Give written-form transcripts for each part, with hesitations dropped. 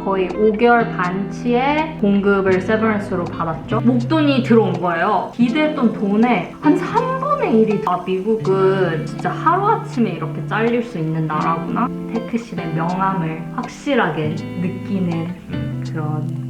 거의 5개월 반치의 공급을 세버런스로 받았죠. 목돈이 들어온 거예요. 기대했던 돈의 한 3분의 1이 다. 미국은 진짜 하루아침에 이렇게 잘릴 수 있는 나라구나. 테크실의 명암을 확실하게 느끼는 그런.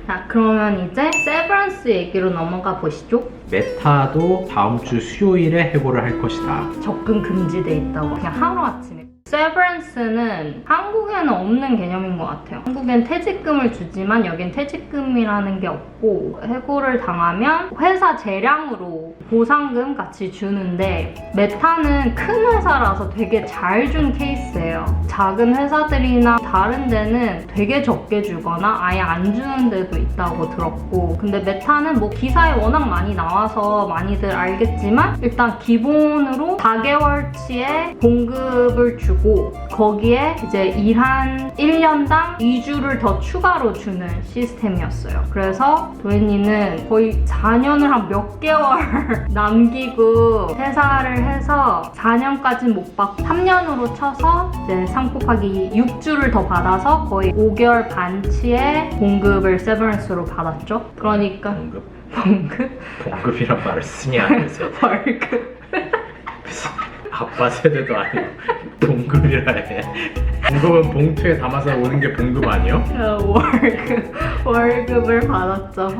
자, 그러면 이제 세브란스 얘기로 넘어가 보시죠. 메타도 다음 주 수요일에 해고를 할 것이다. 접근 금지돼 있다고. 그냥 하루아침에. 세브란스는 한국에는 없는 개념인 것 같아요. 한국엔 퇴직금을 주지만 여긴 퇴직금이라는 게 없고, 해고를 당하면 회사 재량으로 보상금 같이 주는데, 메타는 큰 회사라서 되게 잘 준 케이스예요. 작은 회사들이나 다른 데는 되게 적게 주거나 아예 안 주는 데도 있다고 들었고, 근데 메타는 뭐 기사에 워낙 많이 나와서 많이들 알겠지만 일단 기본으로 4개월치의 공급을 주고, 거기에 이제 일한 1년당 2주를 더 추가로 주는 시스템이었어요. 그래서 도현이는 거의 4년을 한 몇 개월 남기고 퇴사를 해서 4년까지는 못 받고 3년으로 쳐서 이제 3 곱하기 6주를 더 받아서 거의 5개월 반치의 공급을 세버런스로 받았죠. 그러니까 봉급이란 말을 쓰냐 그래서 월급. 아빠 세대도 아니고 봉급이라 해. 봉급은 봉투에 담아서 오는 게 봉급 아니요? 월급을 받았죠.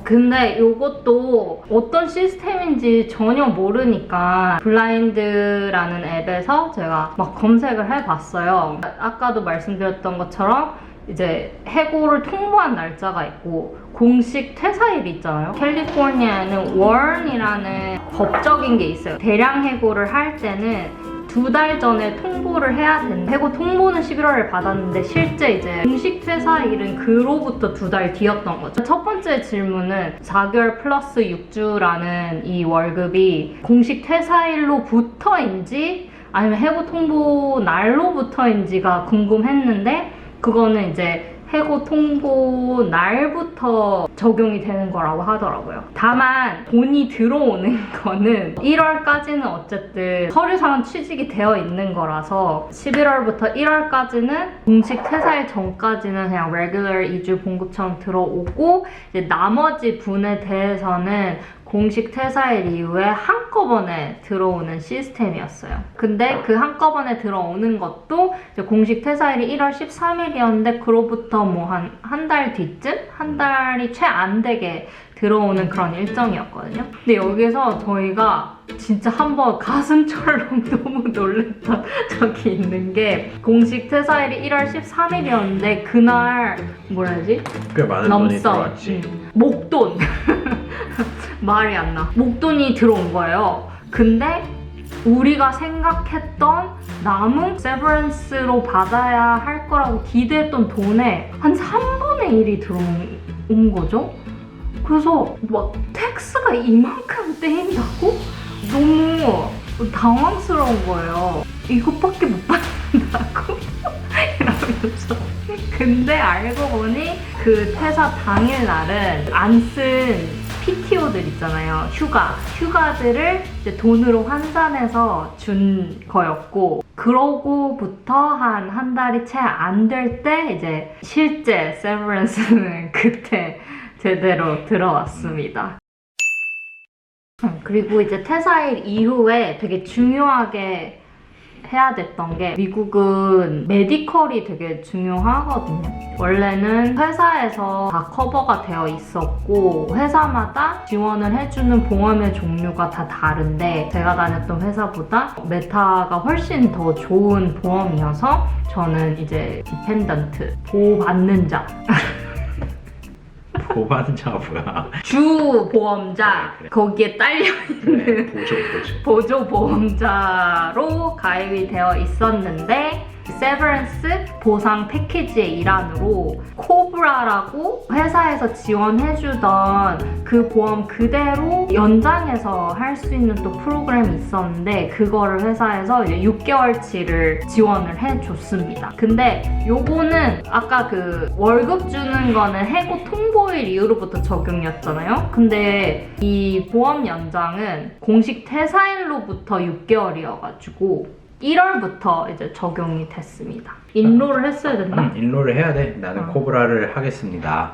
근데 이것도 어떤 시스템인지 전혀 모르니까 블라인드라는 앱에서 제가 막 검색을 해봤어요. 아까도 말씀드렸던 것처럼 이제 해고를 통보한 날짜가 있고 공식 퇴사일이 있잖아요. 캘리포니아에는 월이라는 법적인 게 있어요. 대량 해고를 할 때는 2달 전에 통보를 해야 되는데, 해고 통보는 11월에 받았는데 실제 이제 공식 퇴사일은 그로부터 2달 뒤였던 거죠. 첫 번째 질문은 4개월 플러스 6주라는 이 월급이 공식 퇴사일로부터인지 아니면 해고 통보 날로부터인지가 궁금했는데, 그거는 이제 해고 통보 날부터 적용이 되는 거라고 하더라고요. 다만 돈이 들어오는 거는 1월까지는 어쨌든 서류상은 취직이 되어 있는 거라서 11월부터 1월까지는 공식 퇴사일 전까지는 그냥 레귤러 2주 봉급처럼 들어오고, 이제 나머지 분에 대해서는 공식 퇴사일 이후에 한꺼번에 들어오는 시스템이었어요. 근데 그 한꺼번에 들어오는 것도 이제 공식 퇴사일이 1월 13일이었는데 그로부터 뭐 한 달 뒤쯤? 한 달이 채 안 되게 들어오는 그런 일정이었거든요. 근데 여기서 저희가 진짜 한번 가슴철렁 너무 놀랬던 적이 있는 게, 공식 퇴사일이 1월 13일이었는데 그날 뭐라 해야지? 꽤 많은 돈이 들어왔지. 목돈. 말이 안 나. 목돈이 들어온 거예요. 근데 우리가 생각했던 남은 세버런스로 받아야 할 거라고 기대했던 돈의 한 3분의 1이 들어온 거죠. 그래서 막 텍스가 이만큼 떼인다고? 너무 당황스러운 거예요. 이것밖에 못 받는다고? 이러면서. 근데 알고 보니 그 퇴사 당일날은 안 쓴 PTO들 있잖아요. 휴가들을 이제 돈으로 환산해서 준 거였고, 그러고부터 한 달이 채 안 될 때 이제 실제 세버런스는 그때 제대로 들어왔습니다. 그리고 이제 퇴사일 이후에 되게 중요하게 해야 됐던 게, 미국은 메디컬이 되게 중요하거든요. 원래는 회사에서 다 커버가 되어 있었고 회사마다 지원을 해주는 보험의 종류가 다 다른데, 제가 다녔던 회사보다 메타가 훨씬 더 좋은 보험이어서 저는 이제 디펜던트, 보호받는 자 보호받는 자가 뭐야? 주 보험자, 그래. 거기에 딸려있는 그래, 보조 보조보험자로 가입이 되어 있었는데, 세버런스 보상 패키지의 일환으로 코브라라고 회사에서 지원해주던 그 보험 그대로 연장해서 할 수 있는 또 프로그램이 있었는데 그거를 회사에서 이제 6개월치를 지원을 해줬습니다. 근데 요거는 아까 그 월급 주는 거는 해고 통보일 이후로부터 적용이었잖아요. 근데 이 보험 연장은 공식 퇴사일로부터 6개월이어가지고 1월부터 이제 적용이 됐습니다. 인롤을 했어야 됐나? 인롤을 해야 돼. 나는 코브라를 하겠습니다.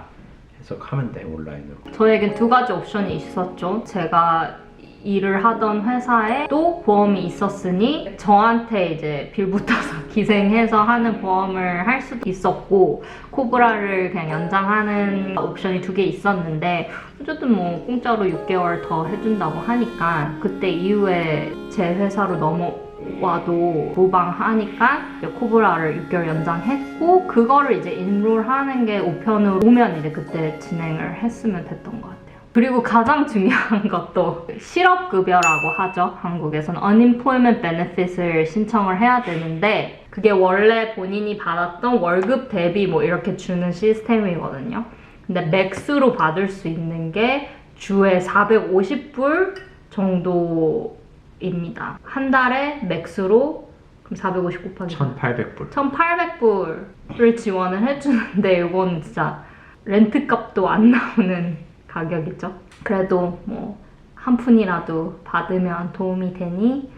해석하면 돼, 온라인으로. 저에겐 두 가지 옵션이 있었죠. 제가 일을 하던 회사에 또 보험이 있었으니 저한테 이제 빌붙어서 기생해서 하는 보험을 할 수도 있었고 코브라를 그냥 연장하는 옵션이 두 개 있었는데 어쨌든 뭐 공짜로 6개월 더 해준다고 하니까 그때 이후에 제 회사로 넘어와도 무방하니까 이제 코브라를 6개월 연장했고 그거를 이제 인롤하는 게 우편으로 오면 이제 그때 진행을 했으면 됐던 것 같아요. 그리고 가장 중요한 것도 실업급여라고 하죠. 한국에서는 Unemployment Benefit을 신청을 해야 되는데 그게 원래 본인이 받았던 월급 대비 뭐 이렇게 주는 시스템이거든요. 근데 맥스로 받을 수 있는 게 주에 450불 정도입니다. 한 달에 맥스로 그럼 450 곱하기 1,800불. 1,800불을 지원을 해주는데 이건 진짜 렌트값도 안 나오는 가격이죠. 그래도 뭐 한 푼이라도 받으면 도움이 되니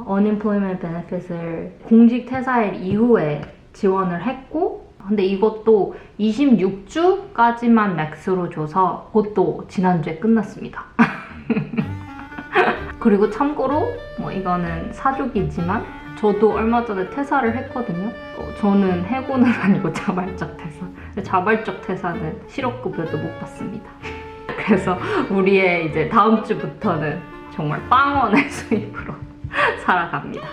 Unemployment Benefit을 공식 퇴사일 이후에 지원을 했고 근데 이것도 26주까지만 맥스로 줘서 그것도 지난주에 끝났습니다. 그리고 참고로 뭐 이거는 사족이지만 저도 얼마 전에 퇴사를 했거든요. 저는 해고는 아니고 자발적 퇴사. 자발적 퇴사는 실업급여도 못 받습니다. 그래서 우리의 이제 다음 주부터는 정말 빵원의 수입으로 살아갑니다.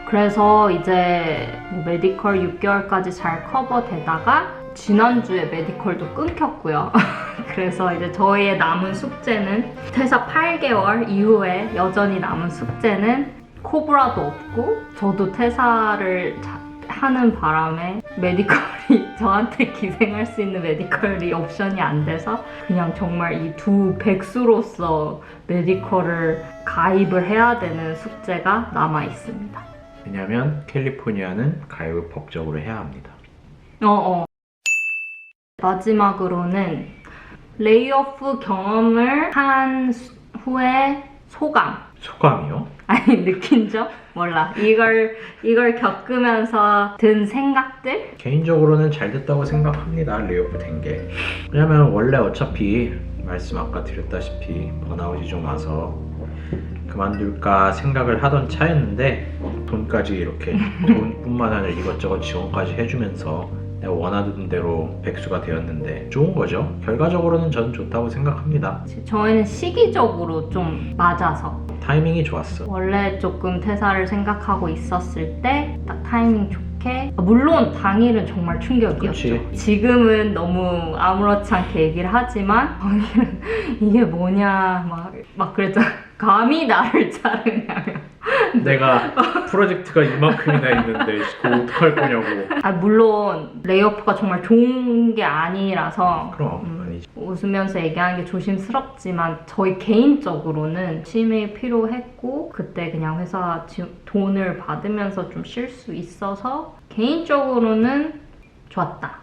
그래서 이제 뭐 메디컬 6개월까지 잘 커버되다가 지난주에 메디컬도 끊겼고요. 그래서 이제 저희의 남은 숙제는 퇴사 8개월 이후에 여전히 남은 숙제는 코브라도 없고 저도 퇴사를 하는 바람에 메디컬이 저한테 기생할 수 있는 메디컬이 옵션이 안 돼서 그냥 정말 이 두 백수로서 메디컬을 가입을 해야 되는 숙제가 남아 있습니다. 왜냐면 캘리포니아는 가입을 법적으로 해야 합니다. 마지막으로는 레이오프 경험을 한 후에 소감. 소감이요? 아니 느낀 점? 몰라. 이걸 겪으면서 든 생각들? 개인적으로는 잘 됐다고 생각합니다. 레이오프 된 게. 왜냐면 원래 어차피 말씀 아까 드렸다시피 번아웃이 좀 와서 그만둘까 생각을 하던 차였는데 돈까지 이렇게 돈뿐만 아니라 이것저것 지원까지 해주면서 내가 원하던 대로 백수가 되었는데 좋은 거죠. 결과적으로는 저는 좋다고 생각합니다. 저희는 시기적으로 좀 맞아서 타이밍이 좋았어. 원래 조금 퇴사를 생각하고 있었을 때 딱 타이밍 좋게 물론 당일은 정말 충격이었죠. 그치. 지금은 너무 아무렇지 않게 얘기를 하지만 당일은 이게 뭐냐 막 그랬잖아. 감히 나를 자르냐며. 내가 프로젝트가 이만큼이나 있는데 그거 어떡할 거냐고. 물론 레이오프가 정말 좋은 게 아니라서 그럼 아니지. 웃으면서 얘기하는 게 조심스럽지만 저희 개인적으로는 쉼이 필요했고 그때 그냥 회사 돈을 받으면서 좀 쉴 수 있어서 개인적으로는 좋았다.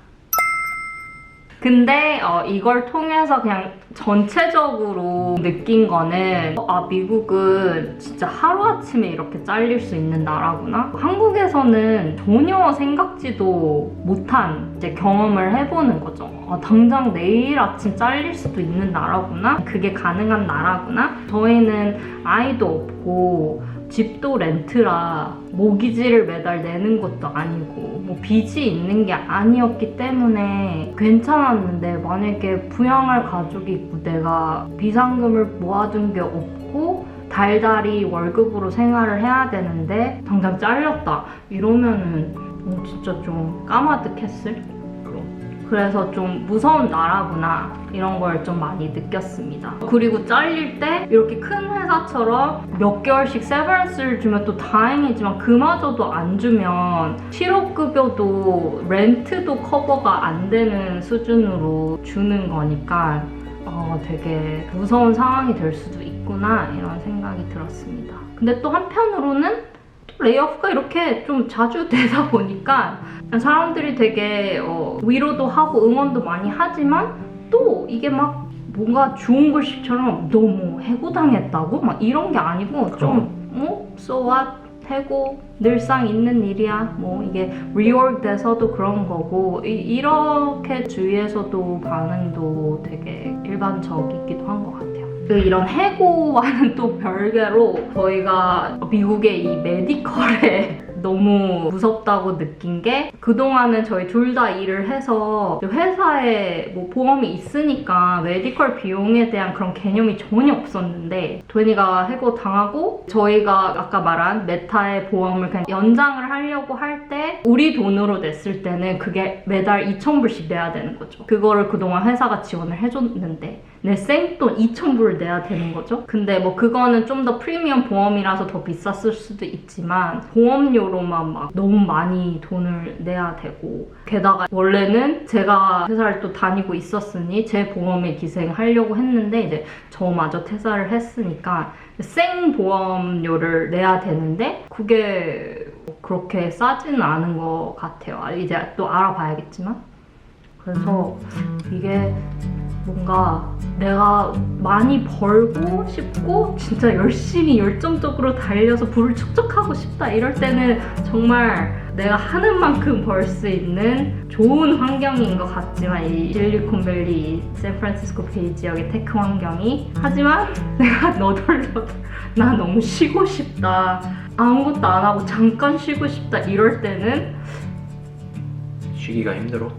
근데 이걸 통해서 그냥 전체적으로 느낀 거는 미국은 진짜 하루아침에 이렇게 잘릴 수 있는 나라구나. 한국에서는 전혀 생각지도 못한 이제 경험을 해보는 거죠. 당장 내일 아침 잘릴 수도 있는 나라구나. 그게 가능한 나라구나. 저희는 아이도 없고 집도 렌트라 모기지를 매달 내는 것도 아니고 뭐 빚이 있는 게 아니었기 때문에 괜찮았는데 만약에 부양할 가족이 있고 내가 비상금을 모아둔 게 없고 달달이 월급으로 생활을 해야 되는데 당장 잘렸다 이러면은 진짜 좀 까마득했을? 그럼 그래서 좀 무서운 나라구나 이런 걸 좀 많이 느꼈습니다. 그리고 잘릴 때 이렇게 큰 회사처럼 몇 개월씩 세버런스를 주면 또 다행이지만 그마저도 안 주면 실업급여도 렌트도 커버가 안 되는 수준으로 주는 거니까 되게 무서운 상황이 될 수도 있구나 이런 생각이 들었습니다. 근데 또 한편으로는 레이오프가 이렇게 좀 자주 되다 보니까 사람들이 되게 위로도 하고 응원도 많이 하지만 또 이게 막 뭔가 좋은 글씨처럼 너무 해고당했다고? 막 이런 게 아니고 좀 so what? 해고 늘상 있는 일이야. 뭐 이게 리워크 돼서도 그런 거고 이렇게 주위에서도 반응도 되게 일반적이기도 한 것 같아요. 이런 해고와는 또 별개로 저희가 미국의 이 메디컬에 너무 무섭다고 느낀 게 그동안은 저희 둘 다 일을 해서 회사에 뭐 보험이 있으니까 메디컬 비용에 대한 그런 개념이 전혀 없었는데 도현이가 해고 당하고 저희가 아까 말한 메타의 보험을 그냥 연장을 하려고 할 때 우리 돈으로 냈을 때는 그게 매달 2,000불씩 내야 되는 거죠. 그거를 그동안 회사가 지원을 해줬는데 내 생돈 2,000불을 내야 되는 거죠. 근데 뭐 그거는 좀 더 프리미엄 보험이라서 더 비쌌을 수도 있지만 보험료로만 막 너무 많이 돈을 내야 되고 게다가 원래는 제가 회사를 또 다니고 있었으니 제 보험에 기생하려고 했는데 이제 저마저 퇴사를 했으니까 생 보험료를 내야 되는데 그게 그렇게 싸지는 않은 것 같아요. 이제 또 알아봐야겠지만 그래서 이게 뭔가 내가 많이 벌고 싶고 진짜 열심히 열정적으로 달려서 부를 축적하고 싶다 이럴 때는 정말 내가 하는 만큼 벌 수 있는 좋은 환경인 것 같지만 이 실리콘밸리 샌프란시스코 베이 지역의 테크 환경이 하지만 내가 너덜너덜 나 너무 쉬고 싶다 아무것도 안 하고 잠깐 쉬고 싶다 이럴 때는 쉬기가 힘들어?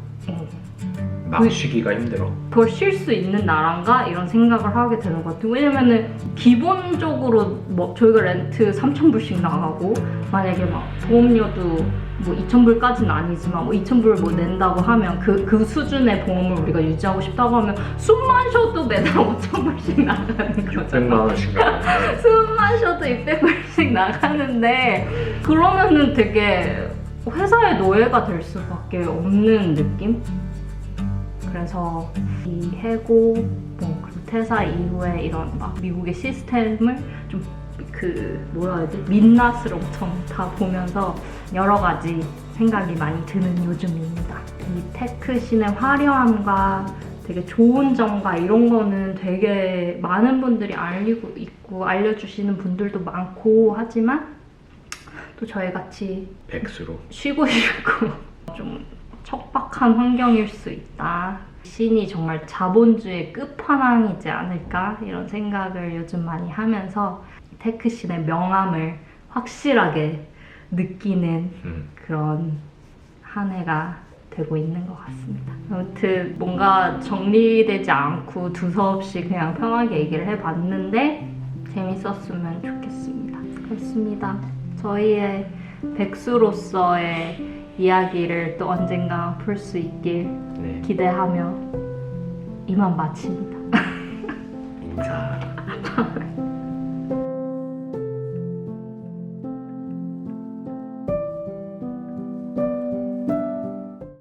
막 쉬기가 힘들어. 더 쉴 수 있는 나라인가? 이런 생각을 하게 되는 것 같아요. 왜냐면은 기본적으로 뭐 저희가 렌트 3,000불씩 나가고 만약에 막 보험료도 뭐 2,000불까지는 아니지만 뭐 2,000불 뭐 낸다고 하면 그 수준의 보험을 우리가 유지하고 싶다고 하면 숨만 쉬어도 매달 5,000불씩 나가는 거죠. 600만 원씩 나가는 숨만 쉬어도 600불씩 나가는데 그러면은 되게 회사의 노예가 될 수밖에 없는 느낌? 그래서 이 해고, 뭐 그리고 퇴사 이후에 이런 막 미국의 시스템을 좀 뭐라 해야 돼? 민낯을 엄청 다 보면서 여러 가지 생각이 많이 드는 요즘입니다. 이 테크씬의 화려함과 되게 좋은 점과 이런 거는 되게 많은 분들이 알리고 있고 알려주시는 분들도 많고 하지만 또 저희같이 백수로 쉬고 싶고 좀 척박한 환경일 수 있다. 씬이 정말 자본주의 끝판왕이지 않을까 이런 생각을 요즘 많이 하면서 테크씬의 명암을 확실하게 느끼는 그런 한 해가 되고 있는 것 같습니다. 아무튼 뭔가 정리되지 않고 두서없이 그냥 편하게 얘기를 해봤는데 재밌었으면 좋겠습니다. 그렇습니다. 저희의 백수로서의 이야기를 또 언젠가 풀 수 있길 기대하며 이만 마칩니다. 인사.